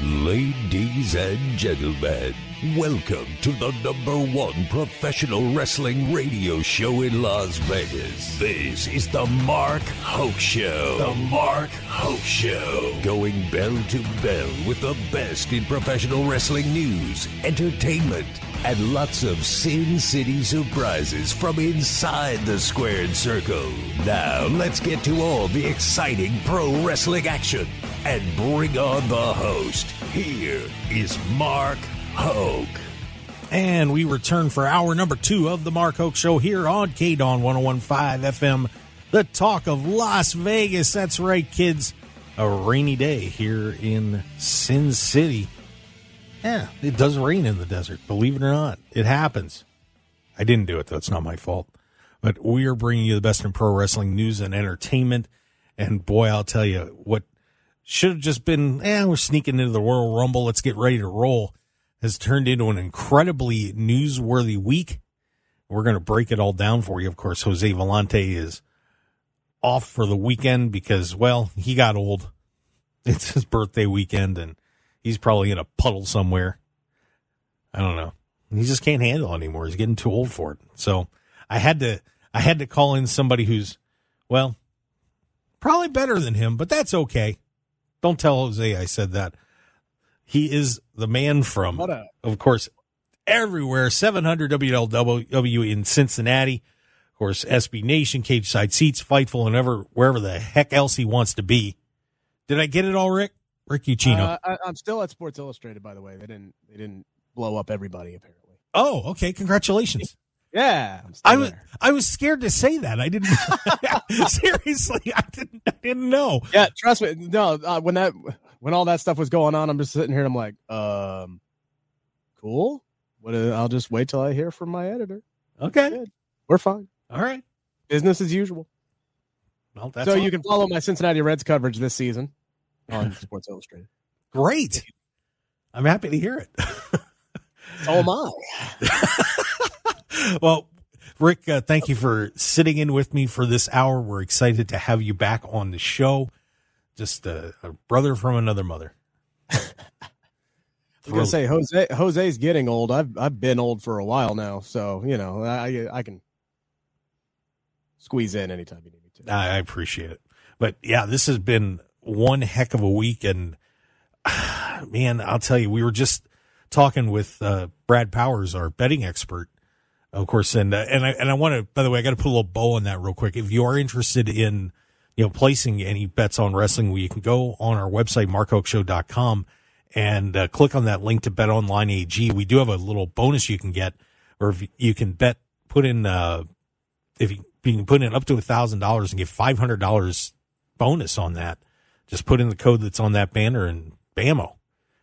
Ladies and gentlemen, welcome to the #1 professional wrestling radio show in Las Vegas. This is the Mark Hoke Show. The Mark Hoke Show. Going bell to bell with the best in professional wrestling news, entertainment, and lots of Sin City surprises from inside the squared circle. Now, let's get to all the exciting pro wrestling action and bring on the host. Here is Mark Hoke. And we return for hour number 2 of the Mark Hoke Show here on KDAWN 101.5 FM, the talk of Las Vegas. That's right, kids. A rainy day here in Sin City. Yeah, it does rain in the desert, believe it or not. It happens. I didn't do it, though. It's not my fault. But we are bringing you the best in pro wrestling news and entertainment. And boy, I'll tell you, what should have just been, we're sneaking into the Royal Rumble, let's get ready to roll, has turned into an incredibly newsworthy week. We're going to break it all down for you. Of course, Jose Vellante is off for the weekend because, well, he got old. It's his birthday weekend, and he's probably in a puddle somewhere. I don't know. He just can't handle it anymore. He's getting too old for it. So I had to call in somebody who's, well, probably better than him, but that's okay. Don't tell Jose I said that. He is the man from, of course, everywhere. 700 WLW in Cincinnati. Of course, SB Nation, Cage Side Seats, Fightful, and wherever the heck else he wants to be. Did I get it all, Rick? Rick Ucchino. I'm still at Sports Illustrated, by the way. They didn't blow up everybody, apparently. Oh, okay. Congratulations. Yeah, I was scared to say that. I didn't. Seriously, I didn't know. Yeah, trust me. No, when all that stuff was going on, I'm just sitting here and I'm like, cool. I'll just wait till I hear from my editor. Okay, good. We're fine. All right, business as usual. Well, that's so you can follow my Cincinnati Reds coverage this season on Sports Illustrated. Great. I'm happy to hear it. So am I. Well, Rick, thank you for sitting in with me for this hour. We're excited to have you back on the show. Just a brother from another mother. I was gonna say Jose's getting old. I've been old for a while now, so you know I can squeeze in anytime you need me to. I appreciate it, but yeah, this has been one heck of a week, and man, I'll tell you, we were just talking with Brad Powers, our betting expert. Of course, and I want to, by the way, I got to put a little bow on that real quick. If you are interested in, placing any bets on wrestling, you can go on our website, markhokeshow.com, and click on that link to Bet Online AG. We do have a little bonus you can get, or if you can put in up to $1,000 and get $500 bonus on that. Just put in the code that's on that banner and bammo.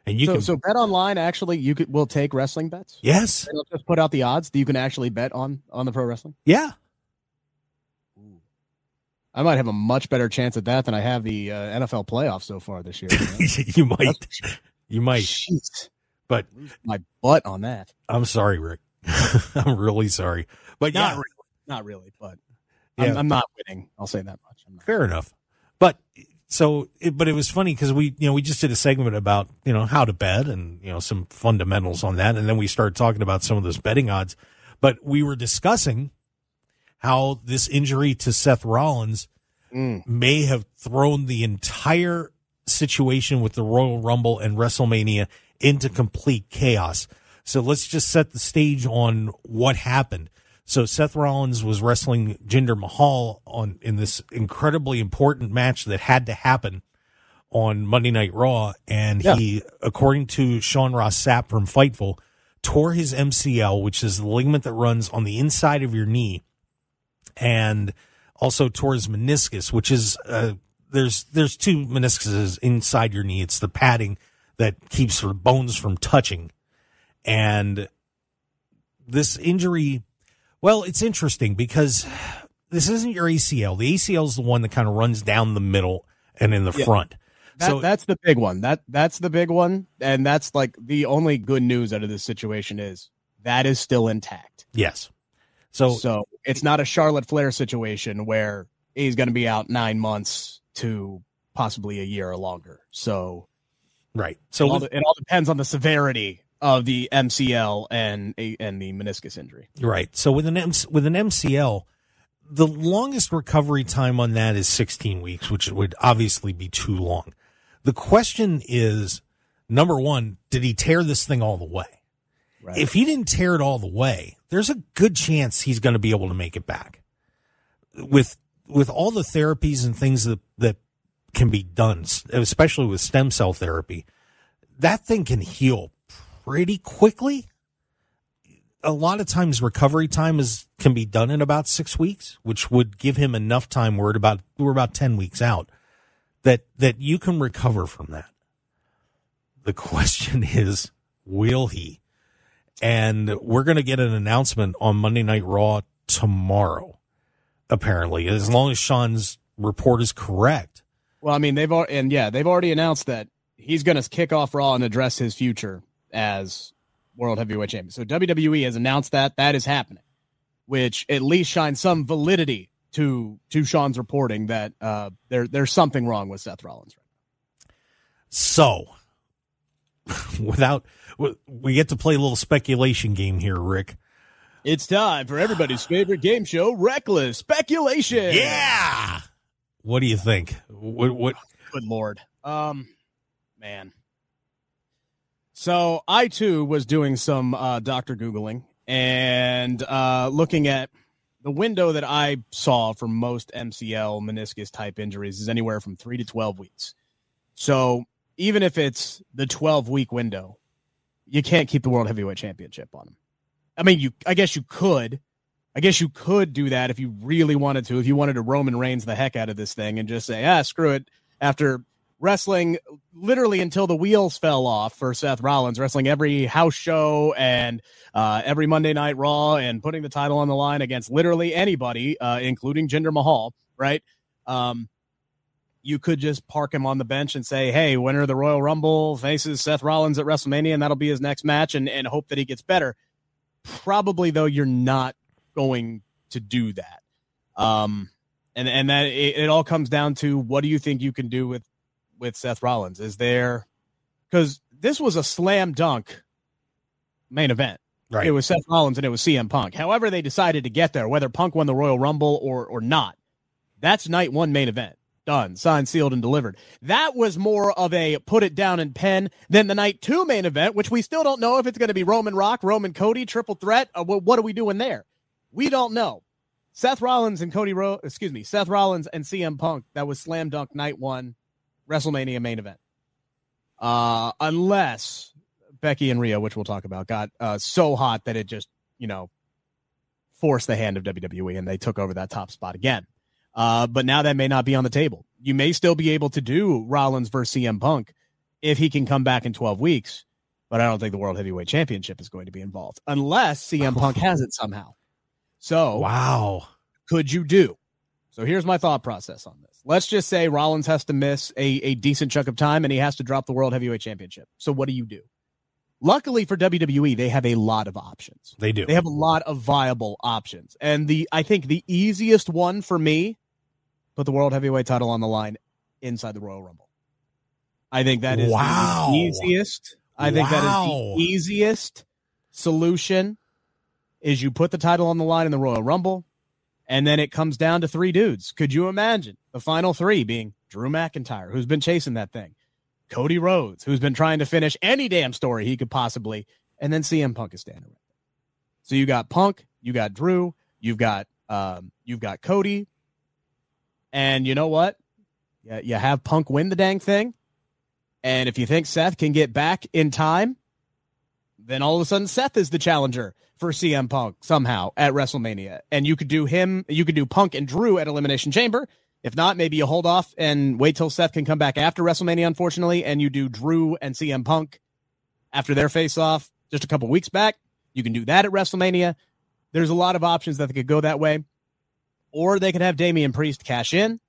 And so Bet Online actually will take wrestling bets? Yes. They'll just put out the odds that you can actually bet on the pro wrestling? Yeah. Ooh. I might have a much better chance at that than I have the NFL playoffs so far this year. You might. You might. Jeez. But my butt on that. I'm sorry, Rick. I'm really sorry. But not really, but yeah. I'm not winning. I'll say that much. Fair enough. But it was funny because we just did a segment about, how to bet and, some fundamentals on that. And then we started talking about some of those betting odds, but we were discussing how this injury to Seth Rollins may have thrown the entire situation with the Royal Rumble and WrestleMania into complete chaos. So let's just set the stage on what happened. So Seth Rollins was wrestling Jinder Mahal in this incredibly important match that had to happen on Monday Night Raw. And he, according to Sean Ross Sapp from Fightful, tore his MCL, which is the ligament that runs on the inside of your knee, and also tore his meniscus, which is, there's two meniscuses inside your knee. It's the padding that keeps the bones from touching. And this injury, well, it's interesting because this isn't your ACL. The ACL is the one that kind of runs down the middle and in the front. That's the big one. That's the big one. And that's like the only good news out of this situation is that is still intact. Yes. So it's not a Charlotte Flair situation where he's going to be out 9 months to possibly a year or longer. So Right. So it all depends on the severity of the MCL and the meniscus injury. Right. So with an MCL, the longest recovery time on that is 16 weeks, which would obviously be too long. The question is, number one, did he tear this thing all the way? Right. If he didn't tear it all the way, there's a good chance he's going to be able to make it back. With all the therapies and things that can be done, especially with stem cell therapy, that thing can heal pretty quickly. A lot of times recovery time can be done in about 6 weeks, which would give him enough time. We're about 10 weeks out that you can recover from that. The question is, will he? And we're going to get an announcement on Monday Night Raw tomorrow, apparently, as long as Sean's report is correct. Well, I mean, they've already announced that he's going to kick off Raw and address his future as World Heavyweight Champion. So WWE has announced that is happening, which at least shines some validity to Sean's reporting that there's something wrong with Seth Rollins right now. So, we get to play a little speculation game here, Rick. It's time for everybody's favorite game show, Reckless Speculation. Yeah. What do you think? What? Good Lord. Man. So I too was doing some Dr. Googling and looking at the window that I saw for most MCL meniscus type injuries is anywhere from 3 to 12 weeks. So even if it's the 12-week window, you can't keep the World Heavyweight Championship on him. I mean, I guess you could. I guess you could do that if you really wanted to, if you wanted to Roman Reigns the heck out of this thing and just say, screw it. After wrestling literally until the wheels fell off for Seth Rollins, wrestling every house show and every Monday Night Raw and putting the title on the line against literally anybody, including Jinder Mahal, right? You could just park him on the bench and say, hey, winner of the Royal Rumble faces Seth Rollins at WrestleMania, and that'll be his next match, and hope that he gets better. Probably, though, you're not going to do that. And that it all comes down to, what do you think you can do with Seth Rollins? Is there, because this was a slam dunk main event. Right. It was Seth Rollins and it was CM Punk. However they decided to get there, whether Punk won the Royal Rumble or not, that's night one main event. Done, signed, sealed, and delivered. That was more of a put it down and pen than the night two main event, which we still don't know if it's going to be Roman Rock, Roman Cody, triple threat. What are we doing there? We don't know. Seth Rollins and Seth Rollins and CM Punk, that was slam dunk night one, WrestleMania main event. Unless Becky and Rhea, which we'll talk about, got so hot that it just, forced the hand of WWE and they took over that top spot again. But now that may not be on the table. You may still be able to do Rollins versus CM Punk if he can come back in 12 weeks, but I don't think the World Heavyweight Championship is going to be involved unless CM Punk has it somehow. So, wow, could you do? So here's my thought process on this. Let's just say Rollins has to miss a decent chunk of time and he has to drop the World Heavyweight Championship. So what do you do? Luckily for WWE, they have a lot of options. They do. They have a lot of viable options. And I think the easiest one for me, put the World Heavyweight title on the line inside the Royal Rumble. I think that is the easiest. I think that is the easiest solution is you put the title on the line in the Royal Rumble, and then it comes down to three dudes. Could you imagine the final three being Drew McIntyre, who's been chasing that thing, Cody Rhodes, who's been trying to finish any damn story he could possibly, and then CM Punk is standing right there. So you got Punk, you got Drew, you've got Cody, and you know what? Yeah, you have Punk win the dang thing, and if you think Seth can get back in time, then all of a sudden Seth is the challenger for CM Punk somehow at WrestleMania, and you could do Punk and Drew at Elimination Chamber. If not, maybe you hold off and wait till Seth can come back after WrestleMania, unfortunately, and you do Drew and CM Punk after their face-off just a couple weeks back. You can do that at WrestleMania. There's a lot of options that they could go that way. Or they could have Damian Priest cash in.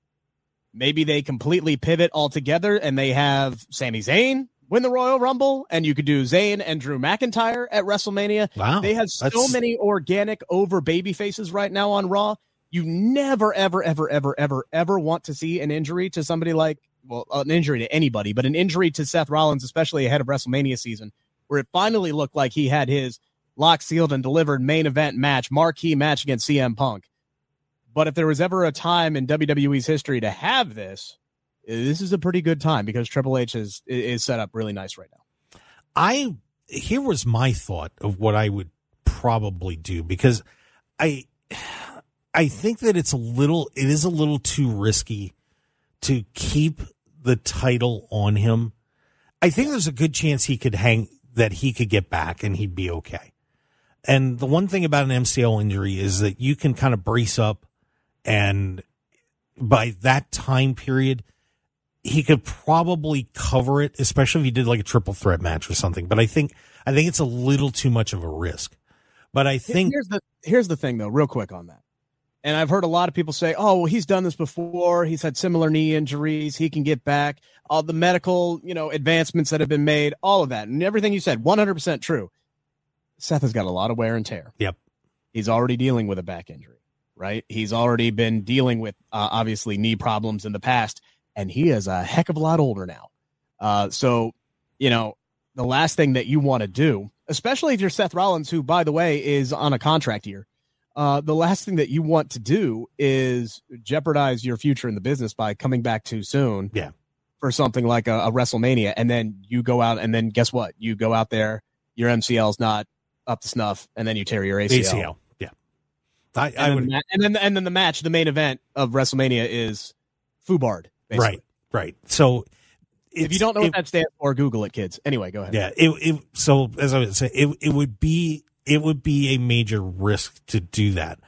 Maybe they completely pivot altogether and they have Sami Zayn win the Royal Rumble, and you could do Zayn and Drew McIntyre at WrestleMania. Wow. They have so many organic over baby faces right now on Raw. You never, ever, ever, ever, ever, ever want to see an injury to somebody like an injury to anybody, but an injury to Seth Rollins, especially ahead of WrestleMania season, where it finally looked like he had his locked, sealed, and delivered main event match, marquee match against CM Punk. But if there was ever a time in WWE's history to have this is a pretty good time because Triple H is set up really nice right now. Here was my thought of what I would probably do, because I think that it is a little too risky to keep the title on him. I think there's a good chance he could get back and he'd be okay. And the one thing about an MCL injury is that you can kind of brace up, and by that time period, he could probably cover it, especially if he did like a triple threat match or something. But I think it's a little too much of a risk. But I think here's the thing though, real quick on that. And I've heard a lot of people say, oh, well, he's done this before. He's had similar knee injuries. He can get back. All the medical, advancements that have been made, all of that. And everything you said, 100% true. Seth has got a lot of wear and tear. Yep. He's already dealing with a back injury, right? He's already been dealing with, obviously, knee problems in the past, and he is a heck of a lot older now. So, the last thing that you want to do, especially if you're Seth Rollins, who, by the way, is on a contract year, the last thing that you want to do is jeopardize your future in the business by coming back too soon for something like a WrestleMania. And then you go out, and then guess what? You go out there, your MCL's not up to snuff, and then you tear your ACL. Yeah. And then the match, the main event of WrestleMania is FUBARD. Basically. Right. So if you don't know what that stands for, Google it, kids. Anyway, go ahead. Yeah. So as I would say, it would be a major risk to do that.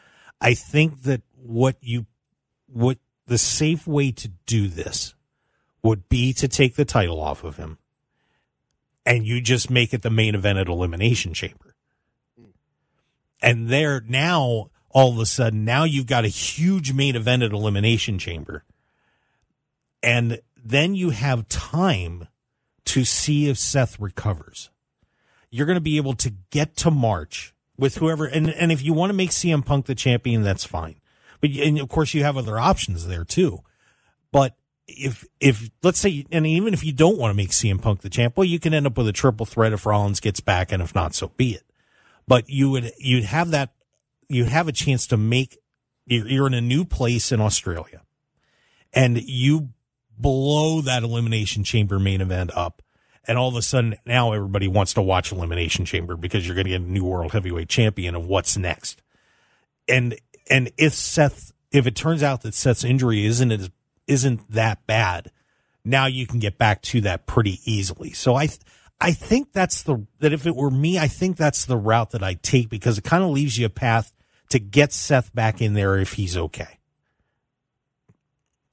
I think that what the safe way to do this would be to take the title off of him, and you just make it the main event at Elimination Chamber. And there now, all of a sudden, now you've got a huge main event at Elimination Chamber. And then you have time to see if Seth recovers. You're going to be able to get to March with whoever. And if you want to make CM Punk the champion, that's fine. And of course, you have other options there too. But if let's say, and even if you don't want to make CM Punk the champ, well, you can end up with a triple threat if Rollins gets back, and if not, so be it. But you'd have a chance to make, you're in a new place in Australia, and you blow that Elimination Chamber main event up, and all of a sudden now everybody wants to watch Elimination Chamber because you're going to get a new world heavyweight champion, of what's next. And if it turns out that Seth's injury isn't that bad, now you can get back to that pretty easily. So I think that if it were me, I think that's the route that I'd take, because it kind of leaves you a path to get Seth back in there if he's okay.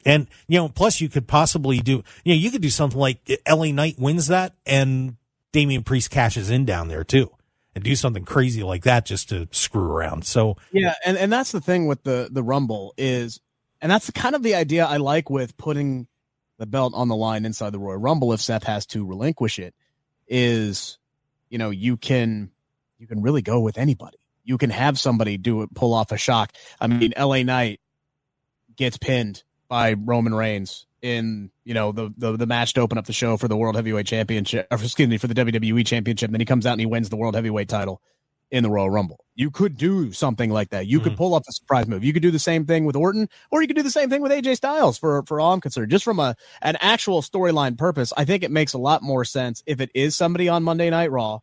And, plus you could possibly you could do something like LA Knight wins that and Damian Priest cashes in down there too, and do something crazy like that just to screw around. So, yeah. And that's the thing with the Rumble is, and that's kind of the idea I like with putting the belt on the line inside the Royal Rumble. If Seth has to relinquish it, is, you can really go with anybody. You can have somebody pull off a shock. I mean, LA Knight gets pinned by Roman Reigns in, the match to open up the show for the World Heavyweight Championship, for the WWE Championship. And then he comes out and he wins the World Heavyweight title in the Royal Rumble. You could do something like that. You could pull off a surprise move. You could do the same thing with Orton, or you could do the same thing with AJ Styles for all I'm concerned. Just from an actual storyline purpose, I think it makes a lot more sense if it is somebody on Monday Night Raw,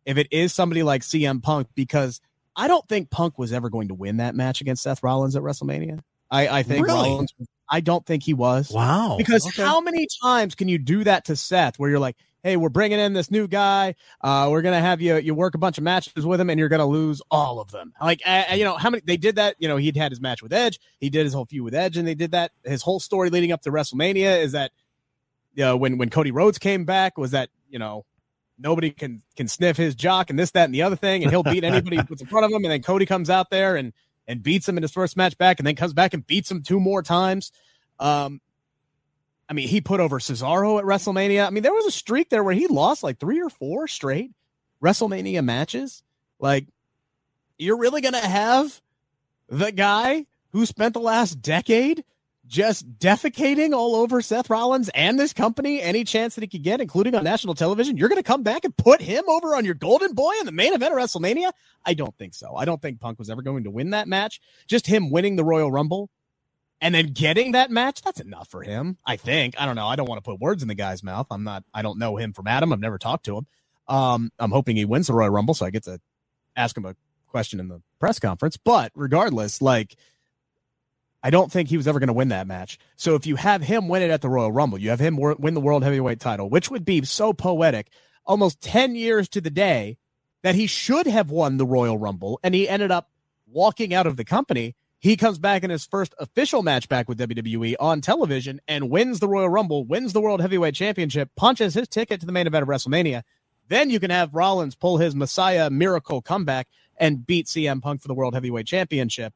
if it is somebody like CM Punk, because I don't think Punk was ever going to win that match against Seth Rollins at WrestleMania. I think really? Rollins, I don't think he was. Wow. Because how many times can you do that to Seth where you're like, hey, we're bringing in this new guy. We're going to have you work a bunch of matches with him, and you're going to lose all of them. Like, how many, they did that, he'd had his match with Edge. He did his whole feud with Edge, and they did that. His whole story leading up to WrestleMania is that, when Cody Rhodes came back, was that, nobody can sniff his jock and this, that, and the other thing, and he'll beat anybody who puts in front of him. And then Cody comes out there and beats him in his first match back, and then comes back and beats him 2 more times. I mean, he put over Cesaro at WrestleMania. I mean, there was a streak there where he lost like 3 or 4 straight WrestleMania matches. Like, you're really going to have the guy who spent the last decade just defecating all over Seth Rollins and this company any chance that he could get, including on national television, you're going to come back and put him over on your golden boy in the main event of WrestleMania? I don't think so. I don't think Punk was ever going to win that match. Just him winning the Royal Rumble and then getting that match, that's enough for him, I think. I don't know. I don't want to put words in the guy's mouth. I don't know him from Adam. I've never talked to him. I'm hoping he wins the Royal Rumble so I get to ask him a question in the press conference. But regardless, I don't think he was ever going to win that match. So if you have him win it at the Royal Rumble, you have him win the World Heavyweight title, which would be so poetic, almost 10 years to the day that he should have won the Royal Rumble, and he ended up walking out of the company. He comes back in his first official match back with WWE on television and wins the Royal Rumble, wins the World Heavyweight Championship, punches his ticket to the main event of WrestleMania. Then you can have Rollins pull his Messiah miracle comeback and beat CM Punk for the World Heavyweight Championship.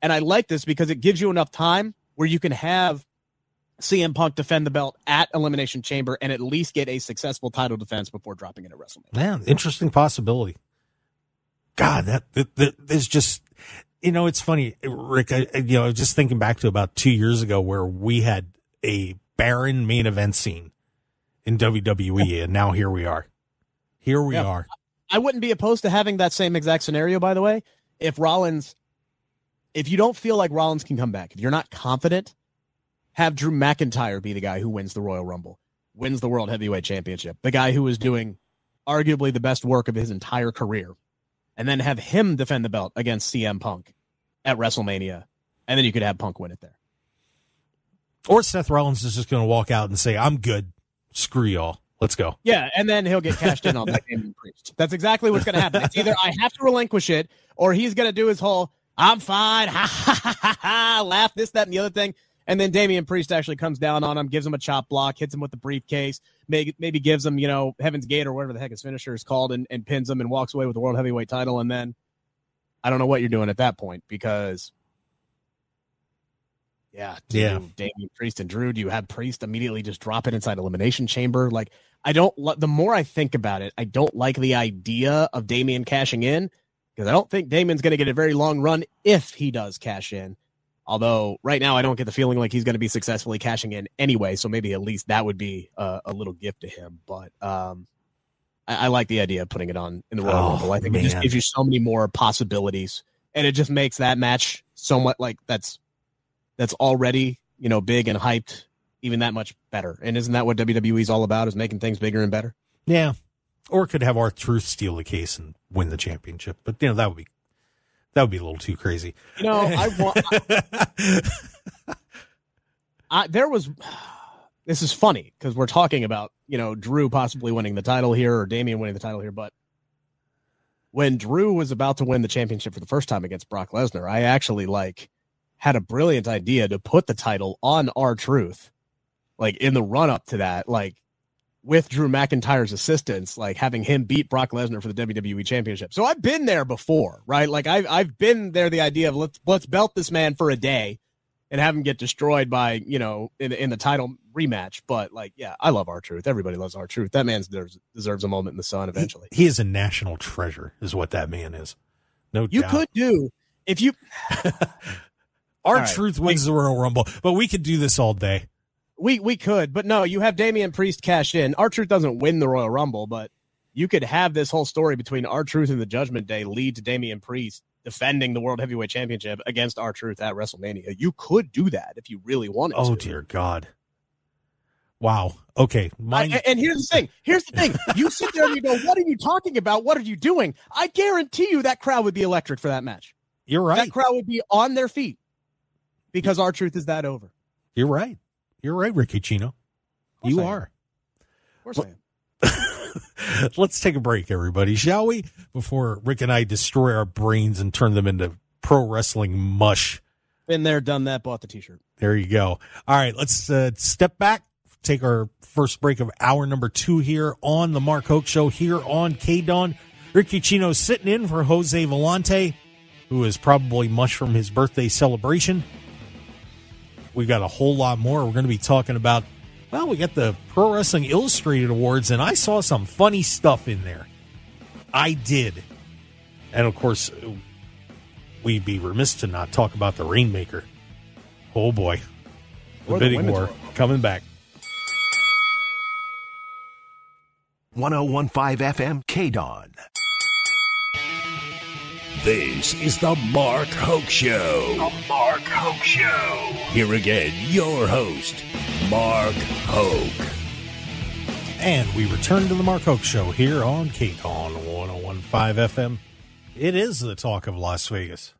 And I like this because it gives you enough time where you can have CM Punk defend the belt at Elimination Chamber and at least get a successful title defense before dropping it at WrestleMania. Man, interesting possibility. God, that is just, it's funny, Rick, just thinking back to about 2 years ago where we had a barren main event scene in WWE, and now here we are. Here we are. I wouldn't be opposed to having that same exact scenario, by the way, if you don't feel like Rollins can come back, if you're not confident, have Drew McIntyre be the guy who wins the Royal Rumble, wins the World Heavyweight Championship, the guy who is doing arguably the best work of his entire career, and then have him defend the belt against CM Punk at WrestleMania, and then you could have Punk win it there. Or Seth Rollins is just going to walk out and say, I'm good. Screw y'all. Let's go. Yeah, and then he'll get cashed in on that Damian Priest. That's exactly what's going to happen. It's either I have to relinquish it, or he's going to do his whole, I'm fine, ha, ha, ha, ha, ha, laugh, this, that, and the other thing. And then Damian Priest actually comes down on him, gives him a chop block, hits him with the briefcase, maybe gives him, Heaven's Gate or whatever the heck his finisher is called, and pins him and walks away with the World Heavyweight title. And then I don't know what you're doing at that point because, Damian Priest and Drew, do you have Priest immediately just drop it inside Elimination Chamber? The more I think about it, I don't like the idea of Damian cashing in, because I don't think Damian's going to get a very long run if he does cash in. Although right now I don't get the feeling like he's going to be successfully cashing in anyway, so maybe at least that would be a little gift to him. But I like the idea of putting it on in the Royal Rumble. I think it just gives you so many more possibilities, and it just makes that match so much that's already big and hyped even that much better. And isn't that what WWE's all about, is making things bigger and better? Yeah. Or could have R-Truth steal the case and win the championship. But, that would be a little too crazy. This is funny because we're talking about, Drew possibly winning the title here or Damian winning the title here. But when Drew was about to win the championship for the first time against Brock Lesnar, I actually had a brilliant idea to put the title on R-Truth, in the run up to that, with Drew McIntyre's assistance, having him beat Brock Lesnar for the WWE Championship. So I've been there before, right? I've been there, the idea of let's belt this man for a day and have him get destroyed by, in the title rematch. But I love R-Truth. Everybody loves R-Truth. That man deserves a moment in the sun eventually. He is a national treasure is what that man is. No doubt. You could do, if you... R-Truth wins the Royal Rumble, but we could do this all day. We could, but no, you have Damian Priest cash in. R-Truth doesn't win the Royal Rumble, but you could have this whole story between R-Truth and the Judgment Day lead to Damian Priest defending the World Heavyweight Championship against R-Truth at WrestleMania. You could do that if you really wanted to. Oh, dear God. Wow. Okay. And here's the thing. You sit there and you go, what are you talking about? What are you doing? I guarantee you that crowd would be electric for that match. You're right. That crowd would be on their feet because R-Truth is that over. You're right. You're right, Ricky Chino. You are. Of course I am. Let's take a break, everybody, shall we? Before Rick and I destroy our brains and turn them into pro wrestling mush. Been there, done that, bought the t-shirt. There you go. All right, let's step back, take our first break of hour number 2 here on the Mark Hoke Show here on KDAWN. Ricky Chino sitting in for Jose Volante, who is probably mush from his birthday celebration. We've got a whole lot more. We're going to be talking about, we got the Pro Wrestling Illustrated Awards, and I saw some funny stuff in there. I did. And, of course, we'd be remiss to not talk about the Rainmaker. Oh, boy. The bidding war coming back. 101.5 FM KDAWN. This is the Mark Hoke Show. The Mark Hoke Show. Here again, your host, Mark Hoke. And we return to the Mark Hoke Show here on KDAWN 101.5 FM. It is the talk of Las Vegas.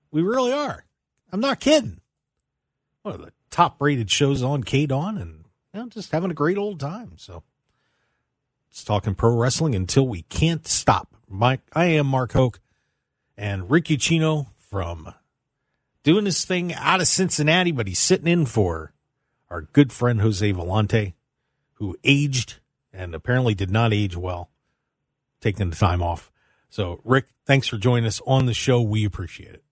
We really are. I'm not kidding. One of the top-rated shows on KDAWN, and just having a great old time. So, it's talking pro wrestling until we can't stop. I am Mark Hoke, and Rick Ucchino from doing his thing out of Cincinnati, but he's sitting in for our good friend Jose Vellante, who aged and apparently did not age well, taking the time off. So, Rick, thanks for joining us on the show. We appreciate it.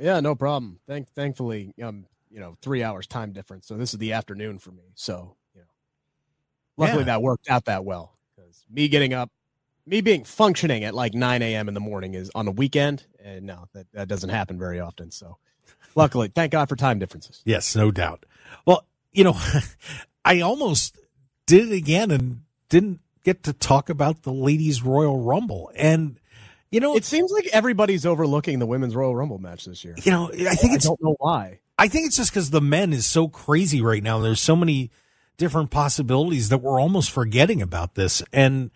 Yeah, no problem. Thankfully, 3 hours time difference. So this is the afternoon for me. So, luckily that worked out that well, because me being functioning at like 9 a.m. in the morning is on a weekend. And no, that doesn't happen very often. So luckily, thank God for time differences. Yes, no doubt. Well, I almost did it again and didn't get to talk about the Ladies Royal Rumble. And, it seems like everybody's overlooking the Women's Royal Rumble match this year. I don't know why. I think it's just because the men is so crazy right now. There's so many different possibilities that we're almost forgetting about this. And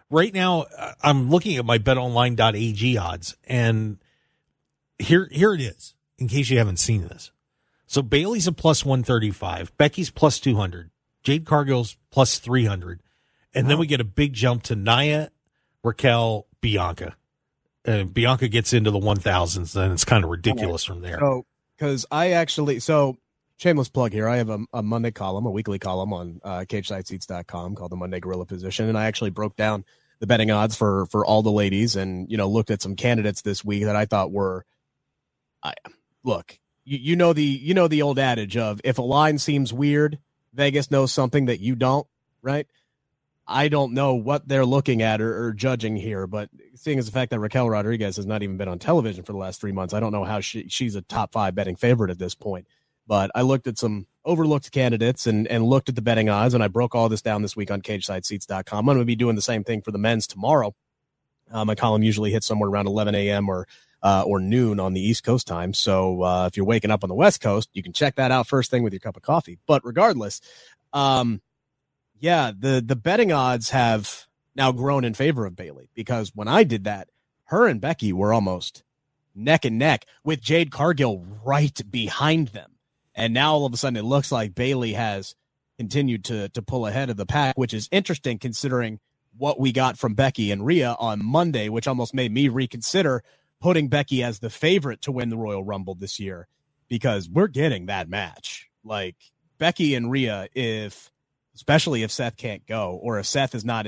right now, I'm looking at my betonline.ag odds, and here it is, in case you haven't seen this. So Bayley's a plus 135, Becky's plus 200, Jade Cargill's plus 300, and then we get a big jump to Nia, Raquel, Bianca. And Bianca gets into the 1000s, and it's kind of ridiculous from there. So, because shameless plug here, I have a Monday column, a weekly column on CageSideSeats.com called the Monday Gorilla Position, and I actually broke down the betting odds for all the ladies, and looked at some candidates this week that I thought were. Look, you know the old adage of, if a line seems weird, Vegas knows something that you don't, right? I don't know what they're looking at or judging here, but seeing as the fact that Raquel Rodriguez has not even been on television for the last 3 months, I don't know how she's a top 5 betting favorite at this point. But I looked at some overlooked candidates and looked at the betting odds, and I broke all this down this week on CageSideSeats.com. I'm going to be doing the same thing for the men's tomorrow. My column usually hits somewhere around 11 a.m. or noon on the East Coast time. So if you're waking up on the West Coast, you can check that out first thing with your cup of coffee. But regardless, the betting odds have now grown in favor of Bayley, because when I did that, her and Becky were almost neck and neck with Jade Cargill right behind them. And now all of a sudden it looks like Bayley has continued to pull ahead of the pack, which is interesting considering what we got from Becky and Rhea on Monday, which almost made me reconsider putting Becky as the favorite to win the Royal Rumble this year, because we're getting that match. Like, Becky and Rhea, especially if Seth can't go, or if Seth is not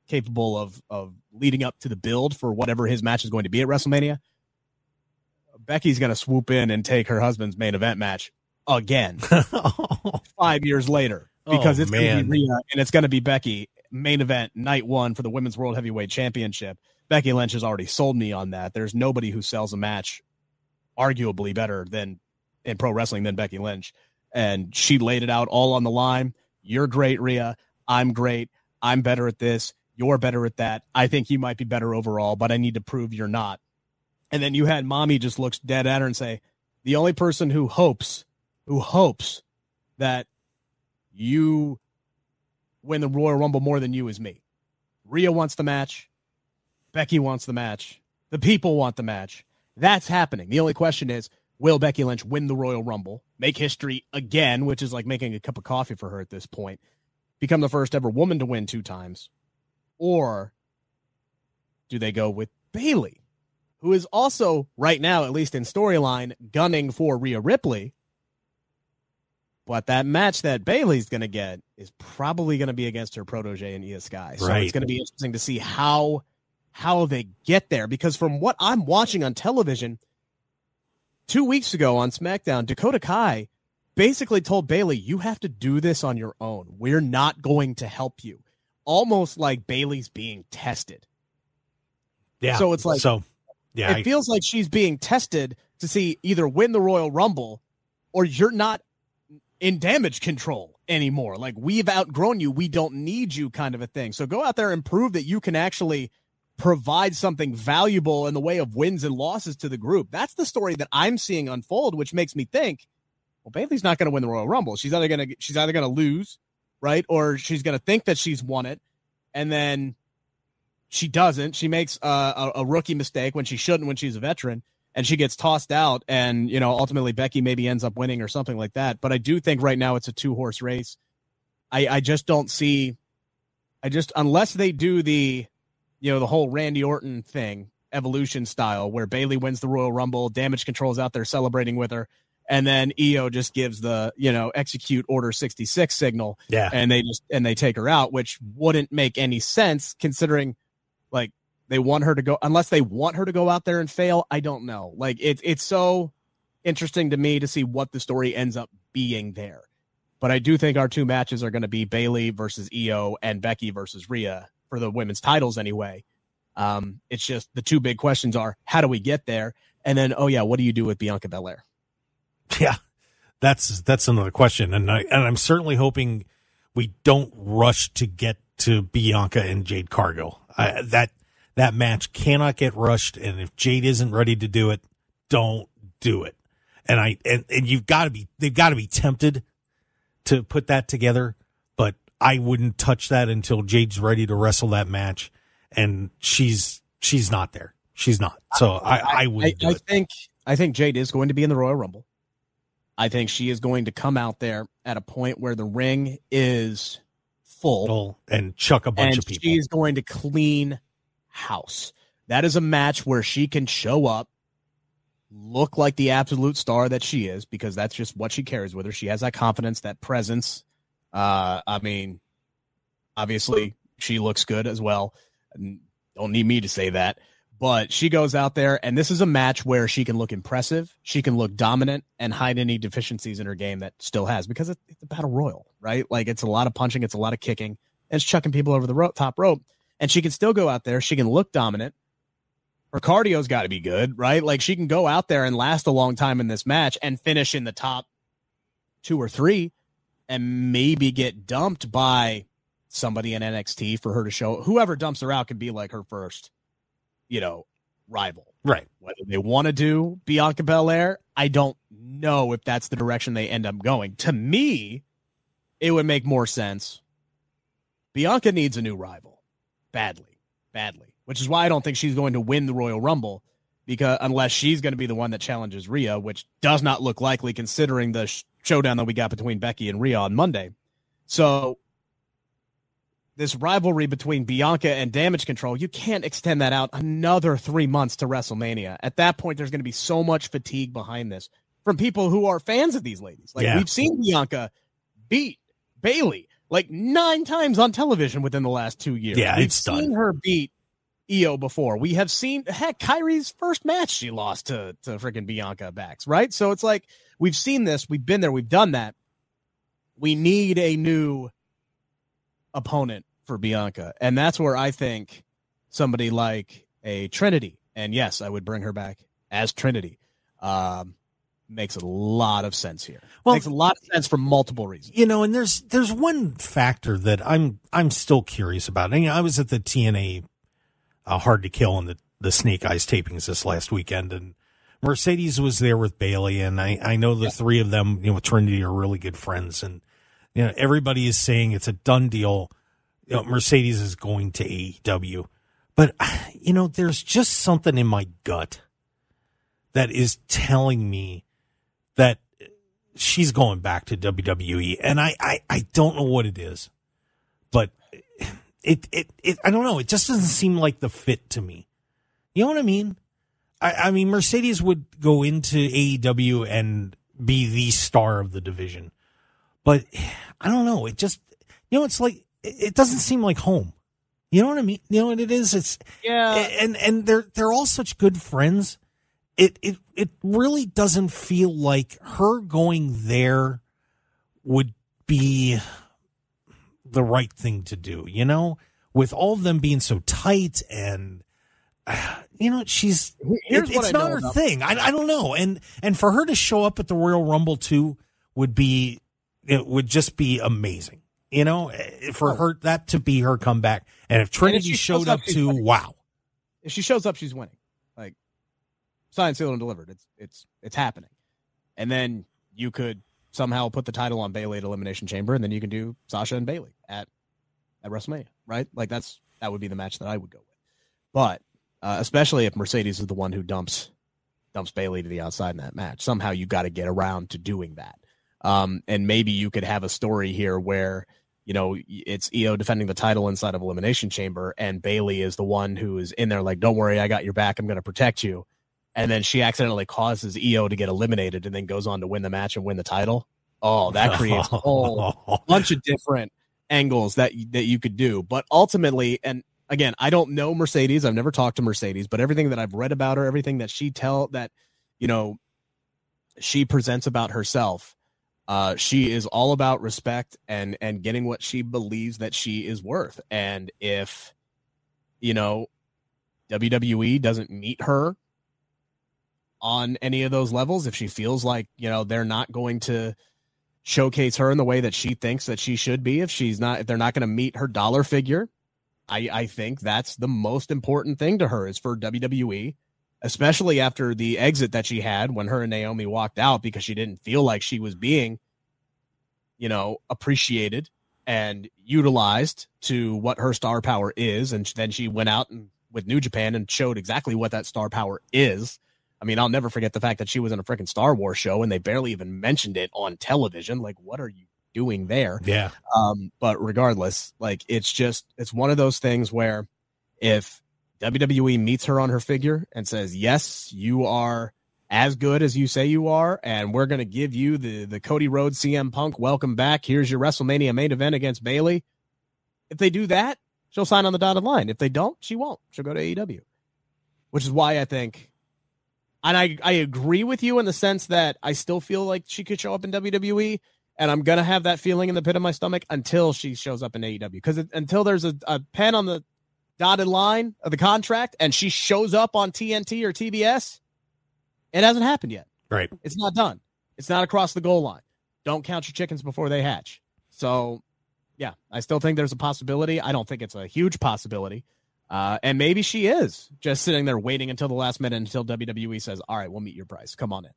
capable of leading up to the build for whatever his match is going to be at WrestleMania, Becky's going to swoop in and take her husband's main event match again 5 years later, because it's going to be Rhea and it's going to be Becky main event night 1 for the Women's World Heavyweight Championship. Becky Lynch has already sold me on that. There's nobody who sells a match arguably better than in pro wrestling than Becky Lynch. And she laid it out all on the line. You're great, Rhea. I'm great. I'm better at this. You're better at that. I think you might be better overall, but I need to prove you're not. And then you had Mommy just looks dead at her and say, the only person who hopes that you win the Royal Rumble more than you is me. Rhea wants the match. Becky wants the match. The people want the match. That's happening. The only question is, will Becky Lynch win the Royal Rumble, make history again, which is like making a cup of coffee for her at this point, become the first ever woman to win 2 times? Or do they go with Bayley, who is also right now, at least in storyline, gunning for Rhea Ripley? But that match that Bayley's going to get is probably going to be against her protege in Io Sky. So It's going to be interesting to see how they get there, because from what I'm watching on television, 2 weeks ago on SmackDown, Dakota Kai basically told Bayley, you have to do this on your own. We're not going to help you. Almost like Bayley's being tested. Yeah. So it's like, it feels like she's being tested to see either win the Royal Rumble or you're not in damage control anymore. Like, we've outgrown you. We don't need you, kind of a thing. So go out there and prove that you can actually provide something valuable in the way of wins and losses to the group. That's the story that I'm seeing unfold, which makes me think, well, Bayley's not going to win the Royal Rumble. She's either going to lose, right? Or she's going to think that she's won it, and then she doesn't. She makes a rookie mistake when she shouldn't, when she's a veteran, and she gets tossed out, and, ultimately Becky maybe ends up winning or something like that. But I do think right now it's a 2-horse race. I just don't see, unless they do the whole Randy Orton thing, Evolution style, where Bayley wins the Royal Rumble, Damage Control's out there celebrating with her, and then Io just gives the, execute Order 66 signal, and they take her out, which wouldn't make any sense considering, like, they want her to go, unless they want her to go out there and fail. I don't know. Like, it's so interesting to me to see what the story ends up being there. But I do think our 2 matches are going to be Bayley versus Io and Becky versus Rhea for the women's titles anyway. It's just the 2 big questions are, how do we get there? And then, what do you do with Bianca Belair? Yeah, that's another question. And I'm certainly hoping we don't rush to get to Bianca and Jade Cargill. That match cannot get rushed. And if Jade isn't ready to do it, don't do it. And they've got to be tempted to put that together, but I wouldn't touch that until Jade's ready to wrestle that match. And she's not there. She's not. So I wouldn't do it. I think Jade is going to be in the Royal Rumble. I think she is going to come out there at a point where the ring is full and chuck a bunch of people. She's going to clean house. That is a match where she can show up, look like the absolute star that she is, because that's just what she carries with her. She has that confidence, that presence. Obviously she looks good as well. Don't need me to say that. But she goes out there, and this is a match where she can look impressive, she can look dominant, and hide any deficiencies in her game that still has, because it's a battle royal, right? Like, it's a lot of punching, it's a lot of kicking, and it's chucking people over the top rope. And she can still go out there, she can look dominant. Her cardio's got to be good, right? Like, she can go out there and last a long time in this match and finish in the top 2 or 3 and maybe get dumped by somebody in NXT for her to show. Whoever dumps her out can be like her first rival. Right. Whether they want to do Bianca Belair, I don't know if that's the direction they end up going. To me, it would make more sense. Bianca needs a new rival. Badly. Which is why I don't think she's going to win the Royal Rumble, because unless she's going to be the one that challenges Rhea, which does not look likely considering the showdown that we got between Becky and Rhea on Monday. So this rivalry between Bianca and Damage Control, you can't extend that out another 3 months to WrestleMania. At that point, there's going to be so much fatigue behind this from people who are fans of these ladies. Like, we've seen Bianca beat Bayley like 9 times on television within the last 2 years. Yeah, we've seen her beat Io before. We have seen, heck, Kyrie's first match she lost to freaking Bianca Bax, right? So it's like, we've seen this, we've been there, we've done that. We need a new opponent for Bianca, and that's where I think somebody like a Trinity, and yes, I would bring her back as Trinity, makes a lot of sense here. Well, makes a lot of sense for multiple reasons. And there's one factor that I'm still curious about. I was at the TNA Hard to Kill and the Snake Eyes tapings this last weekend, and Mercedes was there with Bayley, and I know the 3 of them, with Trinity are really good friends, and everybody is saying it's a done deal. Mercedes is going to AEW, but there's just something in my gut that is telling me that she's going back to WWE, and I don't know what it is, but it I don't know. It just doesn't seem like the fit to me. You know what I mean? I mean, Mercedes would go into AEW and be the star of the division, but I don't know. It just, it's like, it doesn't seem like home. You know what I mean? You know what it is? It's and they're all such good friends. It really doesn't feel like her going there would be the right thing to do, with all of them being so tight and, it's not her thing. I don't know. And for her to show up at the Royal Rumble too would be it would just be amazing. You know, for her, that to be her comeback. And if Trinity showed up too, wow. If she shows up, she's winning. Like, signed, sealed, and delivered. It's happening. And then you could somehow put the title on Bayley at Elimination Chamber, and then you can do Sasha and Bayley at WrestleMania, right? Like, that would be the match that I would go with. But especially if Mercedes is the one who dumps Bayley to the outside in that match, somehow you got to get around to doing that. And maybe you could have a story here where, you know, it's Io defending the title inside of Elimination Chamber, and Bayley is the one who is in there like, don't worry, I got your back, I'm going to protect you. And then she accidentally causes Io to get eliminated and then goes on to win the match and win the title. Oh, that creates a whole bunch of different angles that you could do. But ultimately, and again, I don't know Mercedes. I've never talked to Mercedes, but everything that I've read about her, everything that she presents about herself, she is all about respect and getting what she believes that she is worth. And if, you know, WWE doesn't meet her on any of those levels, if she feels like, you know, they're not going to showcase her in the way that she thinks that she should be, if they're not going to meet her dollar figure, I think that's the most important thing to her, is for WWE, especially after the exit that she had when her and Naomi walked out because she didn't feel like she was being, you know, appreciated and utilized to what her star power is. And then she went out with New Japan and showed exactly what that star power is. I mean, I'll never forget the fact that she was in a freaking Star Wars show and they barely even mentioned it on television. Like, what are you doing there? Yeah. But regardless, like, it's one of those things where if WWE meets her on her figure and says, yes, you are as good as you say you are, and we're going to give you the Cody Rhodes CM Punk welcome back, here's your WrestleMania main event against Bayley. If they do that, she'll sign on the dotted line. If they don't, she won't. She'll go to AEW, which is why I think, and I agree with you in the sense that I still feel like she could show up in WWE, and I'm going to have that feeling in the pit of my stomach until she shows up in AEW. Because until there's a pen on the dotted line of the contract and she shows up on TNT or TBS, it hasn't happened yet. Right. It's not done. It's not across the goal line. Don't count your chickens before they hatch. So, yeah, I still think there's a possibility. I don't think it's a huge possibility. And maybe she is just sitting there waiting until the last minute until WWE says, all right, we'll meet your price. Come on in.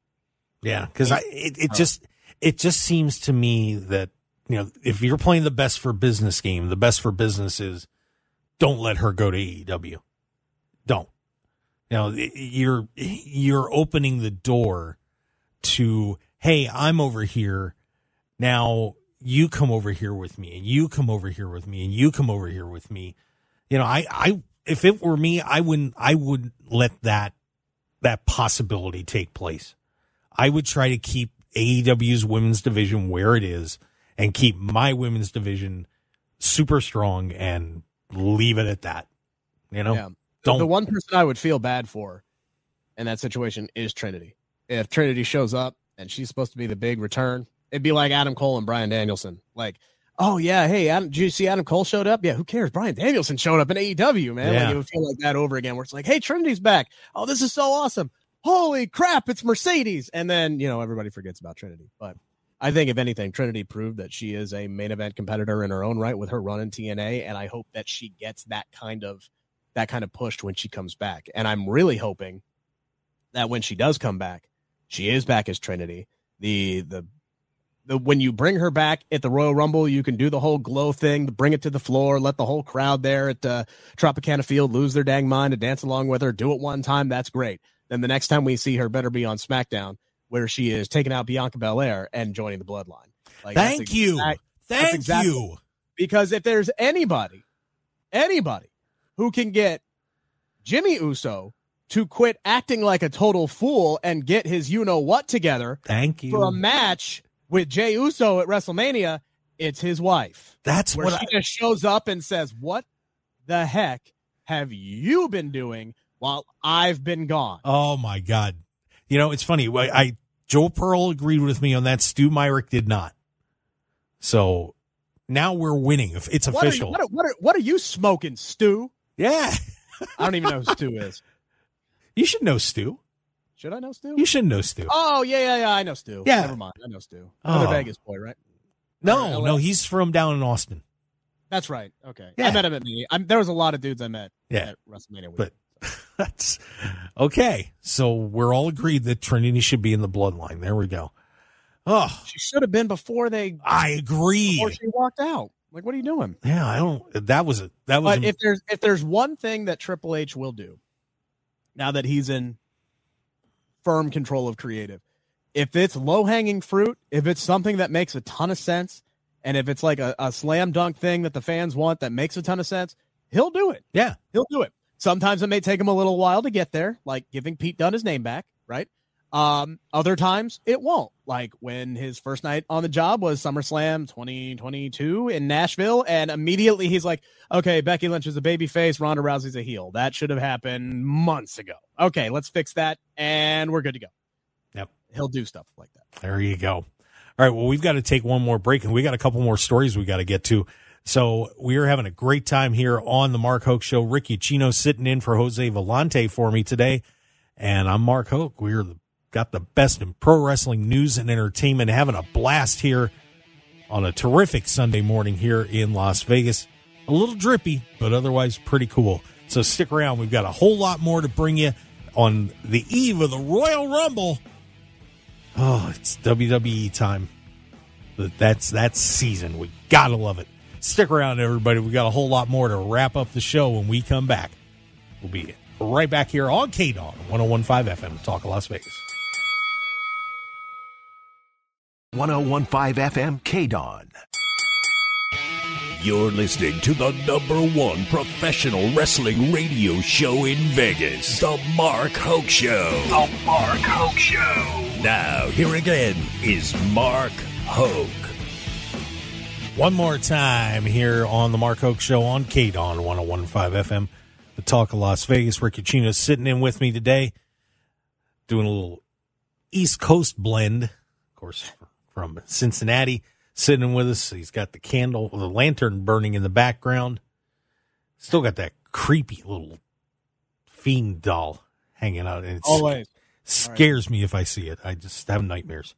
Yeah, because it just seems to me that, you know, if you're playing the best for business game, the best for business is don't let her go to AEW. Don't. You know, you're opening the door to, hey, I'm over here. Now you come over here with me, and you come over here with me, and you come over here with me. You know, I if it were me, I wouldn't let that possibility take place. I would try to keep AEW's women's division where it is and keep my women's division super strong and leave it at that. You know, yeah. The one person I would feel bad for in that situation is Trinity. If Trinity shows up and she's supposed to be the big return, it'd be like Adam Cole and Bryan Danielson. Like, oh yeah, hey, did you see Adam Cole showed up? Yeah, who cares? Bryan Danielson showed up in AEW, man. Yeah. Like, it would feel like that over again, where it's like, hey, Trinity's back. Oh, this is so awesome. Holy crap, it's Mercedes. And then, you know, everybody forgets about Trinity. But I think, if anything, Trinity proved that she is a main event competitor in her own right with her run in TNA, and I hope that she gets that kind of push when she comes back. And I'm really hoping that when she does come back, she is back as Trinity. The when you bring her back at the Royal Rumble, you can do the whole glow thing, bring it to the floor, let the whole crowd there at Tropicana Field lose their dang mind and dance along with her. Do it one time, that's great. Then the next time we see her better be on SmackDown, where she is taking out Bianca Belair and joining the Bloodline. Like, Thank you. Because if there's anybody who can get Jimmy Uso to quit acting like a total fool and get his you-know-what together for a match with Jey Uso at WrestleMania, it's his wife. That's where she just shows up and says, what the heck have you been doing while I've been gone? Oh, my God. You know, it's funny. Joe Pearl agreed with me on that. Stu Myrick did not. So now we're winning. It's official. What are you smoking, Stu? Yeah. I don't even know who Stu is. You should know Stu. Should I know Stu? You should know Stu. Oh, yeah. I know Stu. Yeah. Never mind. I know Stu. Another Vegas boy, right? No, he's from down in Austin. That's right. Okay. Yeah. I met him at me. There was a lot of dudes I met at WrestleMania week. But that's okay. So we're all agreed that Trinity should be in the bloodline. There we go. Oh, she should have been before they. I agree. Before she walked out. Like, what are you doing? Yeah, I don't. That was. But if there's one thing that Triple H will do, now that he's in firm control of creative, if it's low hanging fruit, if it's something that makes a ton of sense, and if it's like a slam dunk thing that the fans want that makes a ton of sense, he'll do it. Yeah, he'll do it. Sometimes it may take him a little while to get there, like giving Pete Dunne his name back, right? Other times it won't, like when his first night on the job was SummerSlam 2022 in Nashville, and immediately he's like, okay, Becky Lynch is a babyface, Ronda Rousey's a heel. That should have happened months ago. Okay, let's fix that, and we're good to go. Yep. He'll do stuff like that. There you go. All right, well, we've got to take one more break, and we got a couple more stories we got to get to. So we are having a great time here on the Mark Hoke Show. Rick Ucchino sitting in for Jose Vellante for me today, and I'm Mark Hoke. We're got the best in pro wrestling news and entertainment, having a blast here on a terrific Sunday morning here in Las Vegas. A little drippy, but otherwise pretty cool. So stick around. We've got a whole lot more to bring you on the eve of the Royal Rumble. Oh, it's WWE time. That's season. We gotta love it. Stick around, everybody. We got a whole lot more to wrap up the show when we come back. We'll be right back here on KDAWN 101.5 FM, Talk of Las Vegas. 101.5 FM KDAWN. You're listening to the #1 professional wrestling radio show in Vegas, The Mark Hoke Show. The Mark Hoke Show. Now, here again is Mark Hoke. One more time here on the Mark Hoke Show on KDAWN 101.5 FM, the Talk of Las Vegas. Rick Ucchino sitting in with me today, doing a little East Coast blend, of course, from Cincinnati, sitting with us. He's got the lantern burning in the background. Still got that creepy little fiend doll hanging out. And it Always scares me if I see it. I just have nightmares.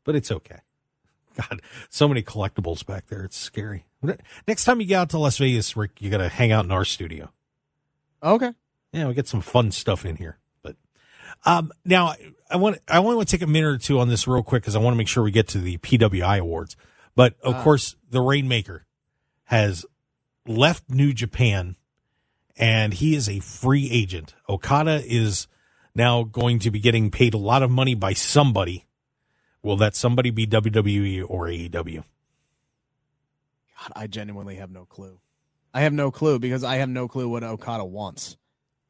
But it's okay. God, so many collectibles back there. It's scary. Next time you get out to Las Vegas, Rick, you got to hang out in our studio. Okay. Yeah, we get some fun stuff in here. But now I only want to take a minute or two on this real quick because I want to make sure we get to the PWI awards. But of course, the Rainmaker has left New Japan, and he is a free agent. Okada is now going to be getting paid a lot of money by somebody. Will that somebody be WWE or AEW? God, I genuinely have no clue. I have no clue because I have no clue what Okada wants,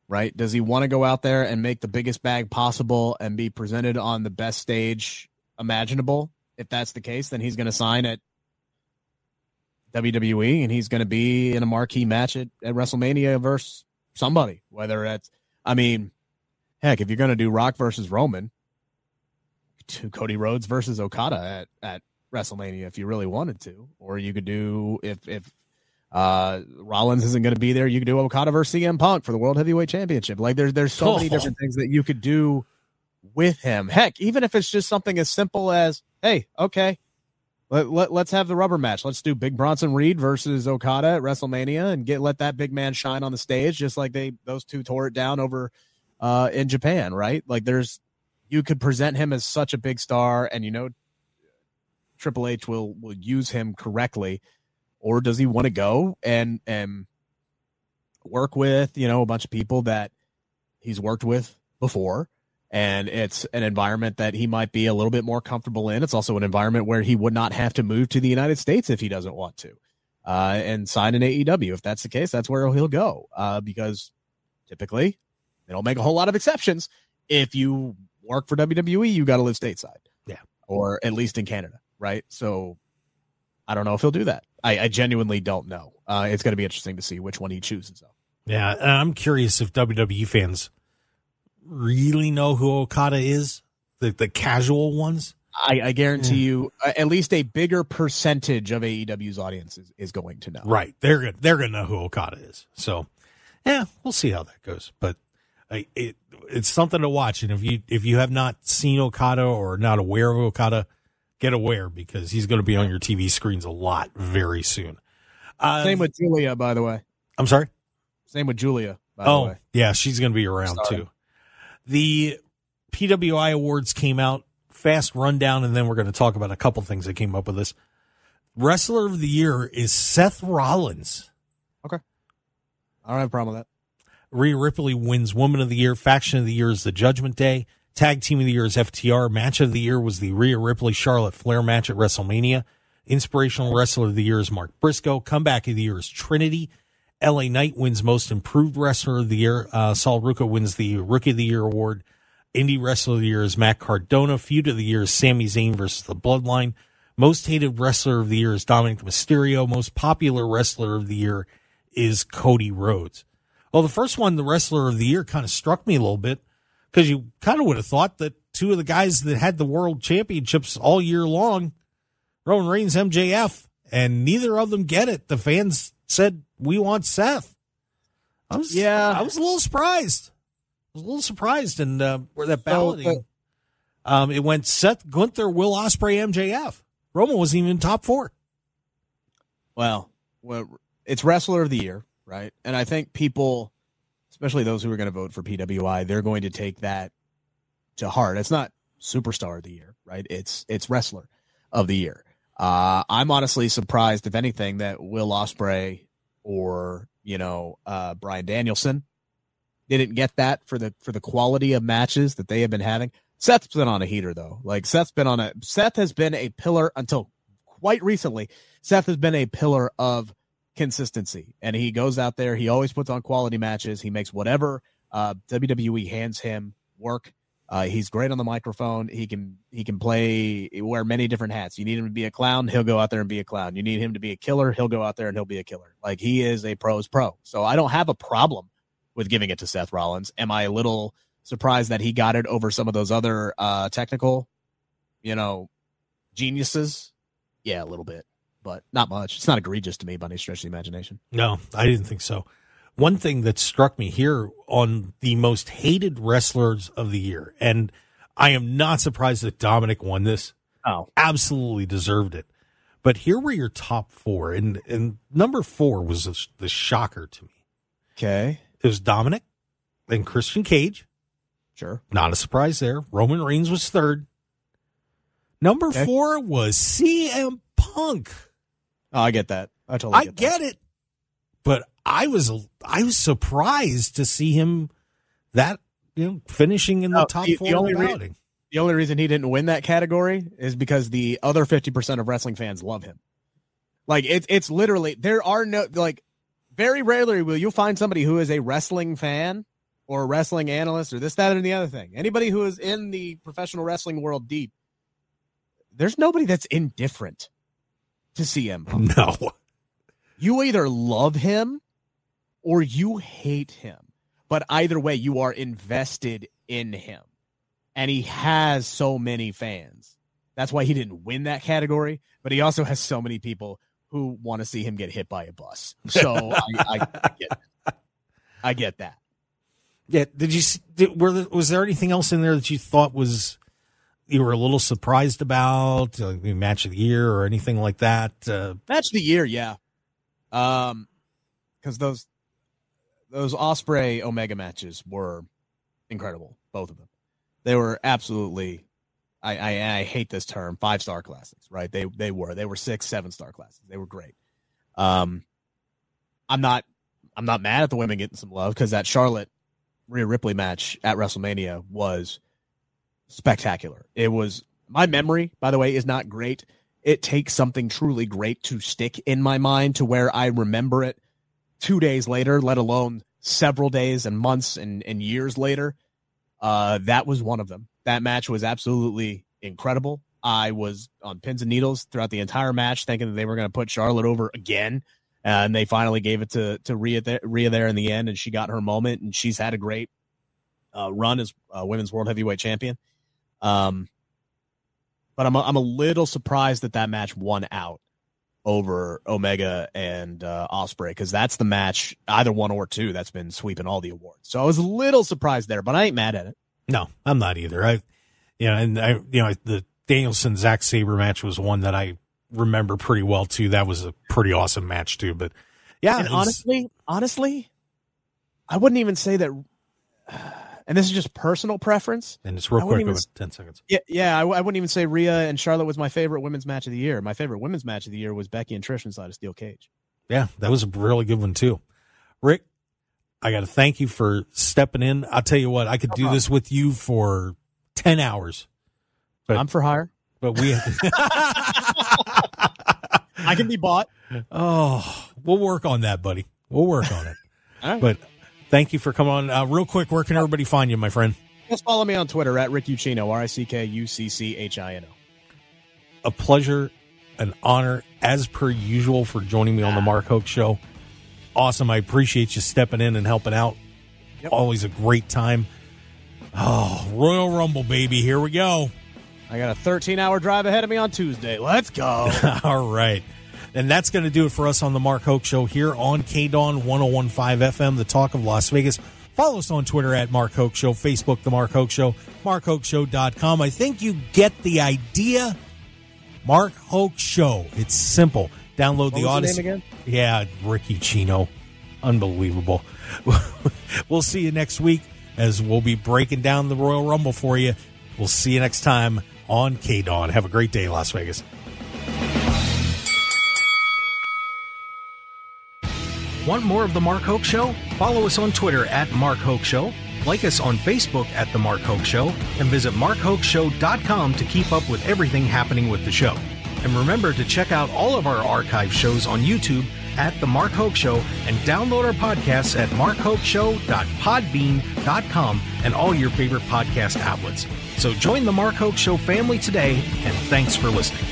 right? Does he want to go out there and make the biggest bag possible and be presented on the best stage imaginable? If that's the case, then he's going to sign at WWE and he's going to be in a marquee match at WrestleMania versus somebody, whether it's, I mean, heck, if you're going to do Rock versus Roman, to Cody Rhodes versus Okada at WrestleMania if you really wanted to, or you could do if Rollins isn't going to be there, you could do Okada versus CM Punk for the World Heavyweight Championship. Like there's so many different things that you could do with him. Heck, even if it's just something as simple as, hey, okay, let's have the rubber match. Let's do Big Bronson Reed versus Okada at WrestleMania and let that big man shine on the stage, just like those two tore it down over in Japan, right? Like you could present him as such a big star, and Triple H will use him correctly, or does he want to go and work with a bunch of people that he's worked with before, and it's an environment that he might be a little bit more comfortable in. It's also an environment where he would not have to move to the United States if he doesn't want to, and sign an AEW. If that's the case, that's where he'll go, because typically they don't make a whole lot of exceptions. If you work for WWE, you got to live stateside. Yeah. Or at least in Canada, right? So I don't know if he'll do that. I genuinely don't know. It's going to be interesting to see which one he chooses, though. Yeah, and I'm curious if WWE fans really know who Okada is, the casual ones. I guarantee you at least a bigger percentage of AEW's audience is going to know. Right. They're going to know who Okada is. So, yeah, we'll see how that goes. But it's something to watch, and if you have not seen Okada or not aware of Okada, get aware because he's going to be on your TV screens a lot very soon. Same with Julia, by the way. I'm sorry? Same with Julia, by the way. Yeah, she's going to be around too. The PWI awards came out, fast rundown, and then we're going to talk about a couple things that came up with this. Wrestler of the Year is Seth Rollins. Okay. I don't have a problem with that. Rhea Ripley wins Woman of the Year. Faction of the Year is the Judgment Day. Tag Team of the Year is FTR. Match of the Year was the Rhea Ripley-Charlotte Flair match at WrestleMania. Inspirational Wrestler of the Year is Mark Briscoe. Comeback of the Year is Trinity. LA Knight wins Most Improved Wrestler of the Year. Saul Ruka wins the Rookie of the Year award. Indie Wrestler of the Year is Matt Cardona. Feud of the Year is Sami Zayn versus The Bloodline. Most Hated Wrestler of the Year is Dominic Mysterio. Most Popular Wrestler of the Year is Cody Rhodes. Well, the first one, the Wrestler of the Year, kind of struck me a little bit because you kind of would have thought that two of the guys that had the world championships all year long, Roman Reigns, MJF, and neither of them get it. The fans said, we want Seth. I was a little surprised. And where that balloting, it went Seth, Gunther, Will Ospreay, MJF. Roman wasn't even in top 4. Well, it's Wrestler of the Year, right? And I think people, especially those who are going to vote for PWI, they're going to take that to heart. It's not Superstar of the Year, right? It's Wrestler of the Year. I'm honestly surprised, if anything, that Will Ospreay or Bryan Danielson didn't get that for the quality of matches that they have been having. Seth's been on a heater though. Seth has been a pillar until quite recently. Seth has been a pillar of consistency, and he goes out there. He always puts on quality matches. He makes whatever WWE hands him work. He's great on the microphone. He can wear many different hats. You need him to be a clown, he'll go out there and be a clown. You need him to be a killer, he'll go out there and he'll be a killer. He is a pro's pro. So I don't have a problem with giving it to Seth Rollins. Am I a little surprised that he got it over some of those other technical, geniuses? Yeah, a little bit, but not much. It's not egregious to me by any stretch of the imagination. No, I didn't think so. One thing that struck me here on the Most Hated Wrestlers of the Year, and I am not surprised that Dominic won this. Oh, absolutely deserved it. But here were your top 4, and number 4 was the shocker to me. Okay. It was Dominic, then Christian Cage. Sure. Not a surprise there. Roman Reigns was 3rd. Number 4 was CM Punk. Oh, I get that. I totally get it. But I was surprised to see him finishing in the top 4. The only reason he didn't win that category is because the other 50% of wrestling fans love him. It's literally, there are no, very rarely will you find somebody who is a wrestling fan or a wrestling analyst or this, that, or the other thing. Anybody who is in the professional wrestling world deep, there's nobody that's indifferent to CM Punk. No. You either love him or you hate him. But either way, you are invested in him. And he has so many fans. That's why he didn't win that category. But he also has so many people who want to see him get hit by a bus. So I get that. Yeah. Was there anything else in there that you thought you were a little surprised about? Match of the Year or anything like that? Match of the Year, yeah. Because those Ospreay Omega matches were incredible, both of them. They were absolutely, I hate this term, 5-star classics, right? They were 6, 7-star classics. They were great. I'm not mad at the women getting some love because that Charlotte Rhea Ripley match at WrestleMania was spectacular. It was, my memory, by the way, is not great. It takes something truly great to stick in my mind to where I remember it 2 days later, let alone several days and months and years later. That was one of them. That match was absolutely incredible. I was on pins and needles throughout the entire match, thinking that they were going to put Charlotte over again. And they finally gave it to Rhea there in the end, and she got her moment, and she's had a great run as Women's World Heavyweight Champion. But I'm a little surprised that match won out over Omega and Ospreay, because that's the match, either 1 or 2, that's been sweeping all the awards. So I was a little surprised there, but I ain't mad at it. No, I'm not either. The Danielson-Zack Sabre match was one that I remember pretty well, too. That was a pretty awesome match, too. But, yeah. And honestly, I wouldn't even say that, and this is just personal preference. And it's real quick, about 10 seconds. Yeah, I wouldn't even say Rhea and Charlotte was my favorite women's match of the year. My favorite women's match of the year was Becky and Trish inside a steel cage. Yeah, that was a really good one, too. Rick, I got to thank you for stepping in. I'll tell you what, I could do this with you for 10 hours. But, I'm for hire. But we I can be bought. Oh, we'll work on that, buddy. We'll work on it. All right. But thank you for coming on. Real quick, where can everybody find you, my friend? Just follow me on Twitter at Rick Ucchino, RickUcchino. A pleasure, an honor, as per usual, for joining me on the Mark Hoke Show. Awesome. I appreciate you stepping in and helping out. Yep. Always a great time. Oh, Royal Rumble, baby. Here we go. I got a 13-hour drive ahead of me on Tuesday. Let's go. All right. And that's going to do it for us on the Mark Hoke Show here on KDAWN 101.5 FM, the talk of Las Vegas. Follow us on Twitter at Mark Hoke Show, Facebook, The Mark Hoke Show, MarkHokeShow.com. I think you get the idea. Mark Hoke Show. It's simple. Download the Odyssey. Name again? Yeah, Rick Ucchino. Unbelievable. We'll see you next week as we'll be breaking down the Royal Rumble for you. We'll see you next time on KDAWN. Have a great day, Las Vegas. Want more of The Mark Hoke Show? Follow us on Twitter at Mark Hoke Show, like us on Facebook at The Mark Hoke Show, and visit MarkHokeShow.com to keep up with everything happening with the show. And remember to check out all of our archive shows on YouTube at The Mark Hoke Show and download our podcasts at markhokeshow.podbean.com and all your favorite podcast outlets. So join The Mark Hoke Show family today, and thanks for listening.